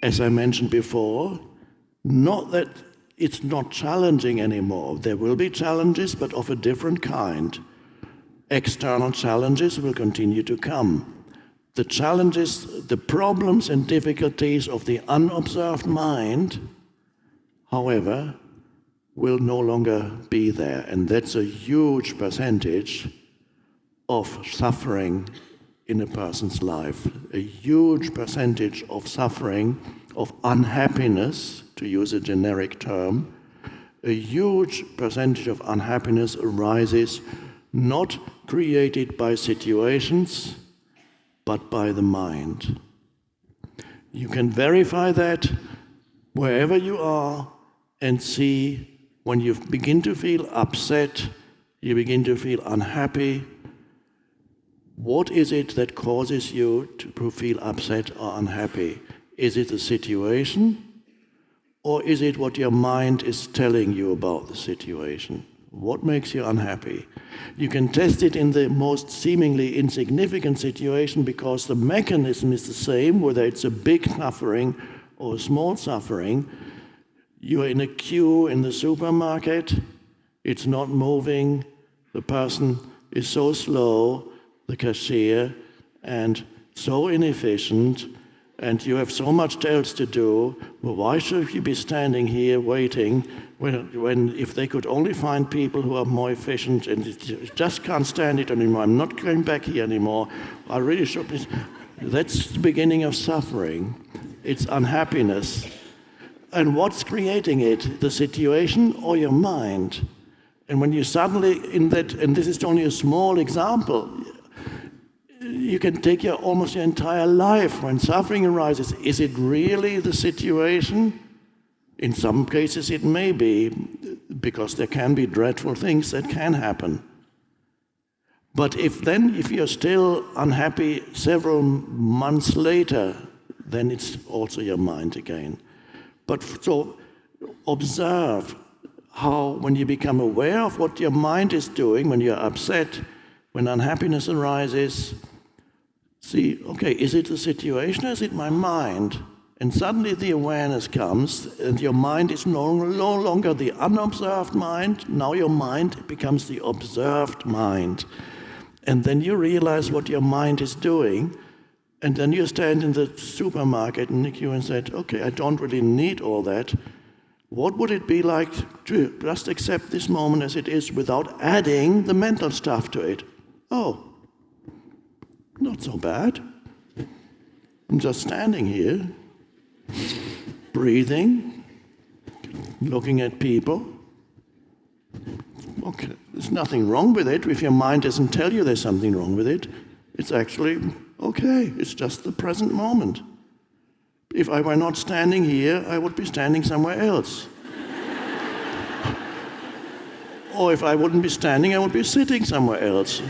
as I mentioned before, not that it's not challenging anymore. There will be challenges, but of a different kind. External challenges will continue to come. The challenges, the problems and difficulties of the unobserved mind, however, will no longer be there. And that's a huge percentage of suffering in a person's life. A huge percentage of suffering, of unhappiness, to use a generic term, a huge percentage of unhappiness arises not created by situations, but by the mind. You can verify that wherever you are and see when you begin to feel upset, you begin to feel unhappy, what is it that causes you to feel upset or unhappy? Is it the situation, or is it what your mind is telling you about the situation? What makes you unhappy? You can test it in the most seemingly insignificant situation because the mechanism is the same, whether it's a big suffering or a small suffering. You're in a queue in the supermarket, it's not moving, the person is so slow, the cashier, and so inefficient, and you have so much else to do. Well, why should you be standing here waiting when if they could only find people who are more efficient, and just can't stand it anymore, I'm not going back here anymore, I really should be. That's the beginning of suffering. It's unhappiness. And what's creating it? The situation or your mind? And when you suddenly in that, and this is only a small example, you can take almost your entire life. When suffering arises, is it really the situation? In some cases it may be, because there can be dreadful things that can happen. But if you're still unhappy several months later, then it's also your mind again. But so observe how, when you become aware of what your mind is doing, when you're upset, when unhappiness arises, see, okay, is it the situation or is it my mind? And suddenly the awareness comes, and your mind is no longer the unobserved mind. Now your mind becomes the observed mind. And then you realize what your mind is doing, and then you stand in the supermarket in the queue and say, okay, I don't really need all that. What would it be like to just accept this moment as it is without adding the mental stuff to it? Oh, not so bad. I'm just standing here, breathing, looking at people. Okay, there's nothing wrong with it. If your mind doesn't tell you there's something wrong with it, it's actually okay. It's just the present moment. If I were not standing here, I would be standing somewhere else. Or if I wouldn't be standing, I would be sitting somewhere else.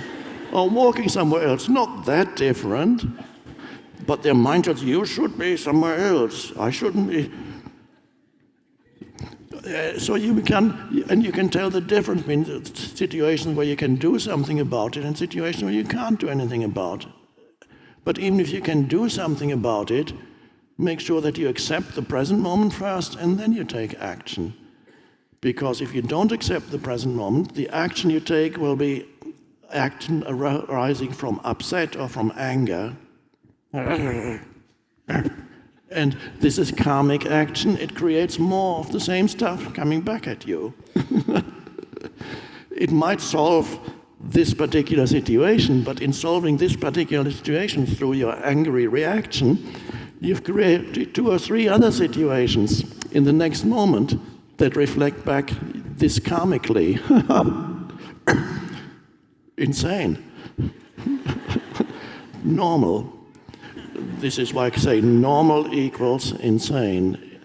Or walking somewhere else. Not that different. But their mind tells you should be somewhere else. I shouldn't be. So you can tell the difference between situations where you can do something about it and situations where you can't do anything about it. But even if you can do something about it, make sure that you accept the present moment first and then you take action. Because if you don't accept the present moment, the action you take will be action arising from upset or from anger. And this is karmic action. It creates more of the same stuff coming back at you. It might solve this particular situation, but in solving this particular situation through your angry reaction, you've created 2 or 3 other situations in the next moment that reflect back this karmically. Insane. Normal. This is why I say normal equals insane.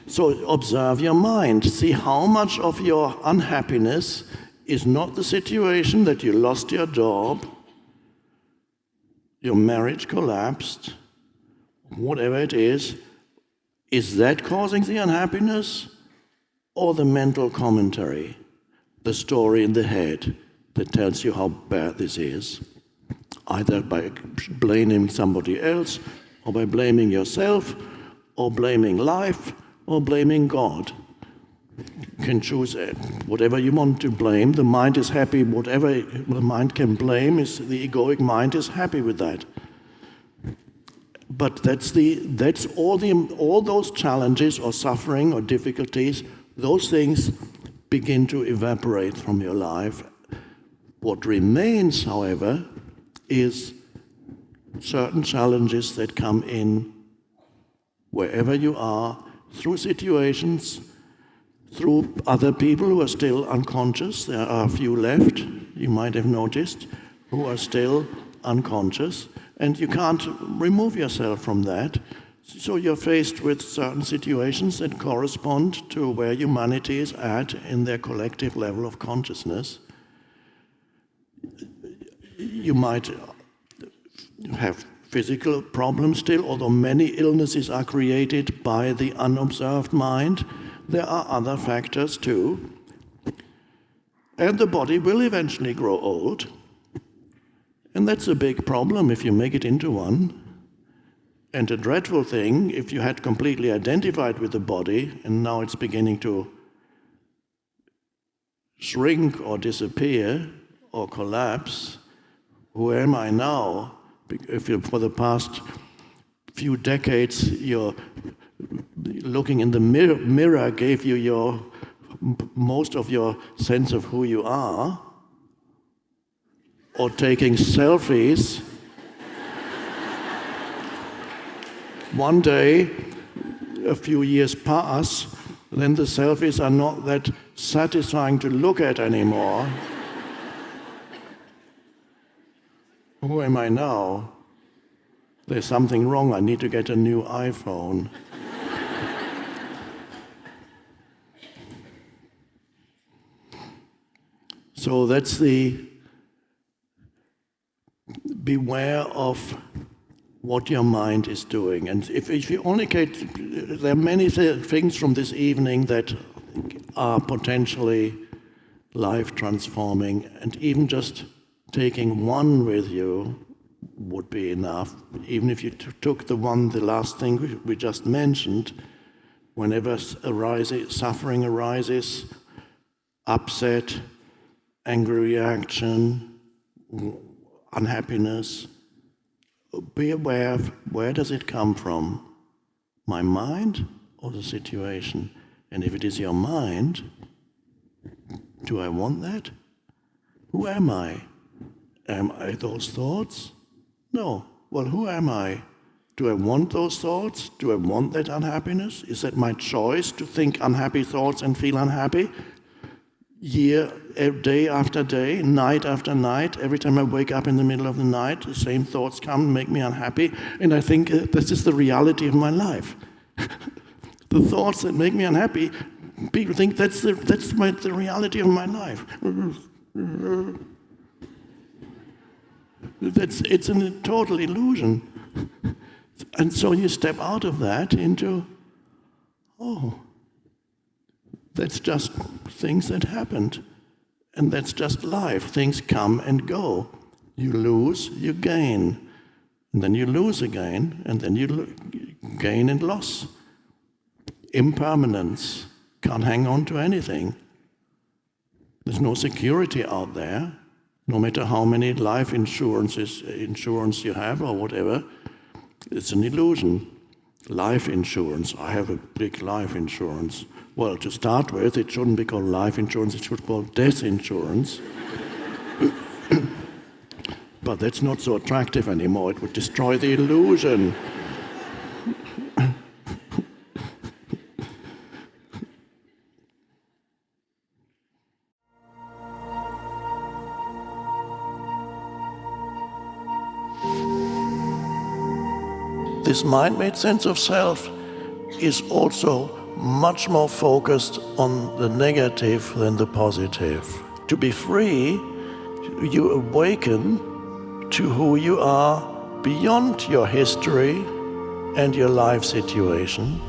So observe your mind. See how much of your unhappiness is not the situation that you lost your job, your marriage collapsed, whatever it is that causing the unhappiness, or the mental commentary, the story in the head that tells you how bad this is, either by blaming somebody else or by blaming yourself, or blaming life, or blaming God. You can choose whatever you want to blame. The mind is happy, whatever the mind can blame, the egoic mind is happy with that. But that's all those challenges or suffering or difficulties, those things begin to evaporate from your life. What remains, however, is certain challenges that come in wherever you are, through situations, through other people who are still unconscious. There are a few left, you might have noticed, who are still unconscious, and you can't remove yourself from that. So you're faced with certain situations that correspond to where humanity is at in their collective level of consciousness. You might have physical problems still, although many illnesses are created by the unobserved mind. There are other factors too. And the body will eventually grow old. And that's a big problem if you make it into one. And a dreadful thing, if you had completely identified with the body and now it's beginning to shrink or disappear or collapse, who am I now? If for the past few decades you're looking in the mirror gave you most of your sense of who you are, or taking selfies, one day, a few years pass, then the selfies are not that satisfying to look at anymore. Who am I now? There's something wrong, I need to get a new iPhone. So that's beware of what your mind is doing. And if you only there are many things from this evening that are potentially life-transforming, and even just taking one with you would be enough. Even if you took the last thing we just mentioned, whenever suffering arises, upset, angry reaction, unhappiness, be aware of where does it come from? My mind or the situation? And if it is your mind, do I want that? Who am I? Am I those thoughts? No. Well, who am I? Do I want those thoughts? Do I want that unhappiness? Is that my choice to think unhappy thoughts and feel unhappy? Day after day, night after night, every time I wake up in the middle of the night, the same thoughts come and make me unhappy, and I think this is the reality of my life. The thoughts that make me unhappy, people think that's the reality of my life. It's a total illusion. And so you step out of that into, that's just things that happened. And that's just life. Things come and go. You lose, you gain. And then you lose again, and then you gain and loss. Impermanence. Can't hang on to anything. There's no security out there. No matter how many life insurance you have or whatever, it's an illusion. Life insurance. I have a big life insurance. Well, to start with, it shouldn't be called life insurance, it should be called death insurance. But that's not so attractive anymore, it would destroy the illusion. This mind-made sense of self is also much more focused on the negative than the positive. To be free, you awaken to who you are beyond your history and your life situation.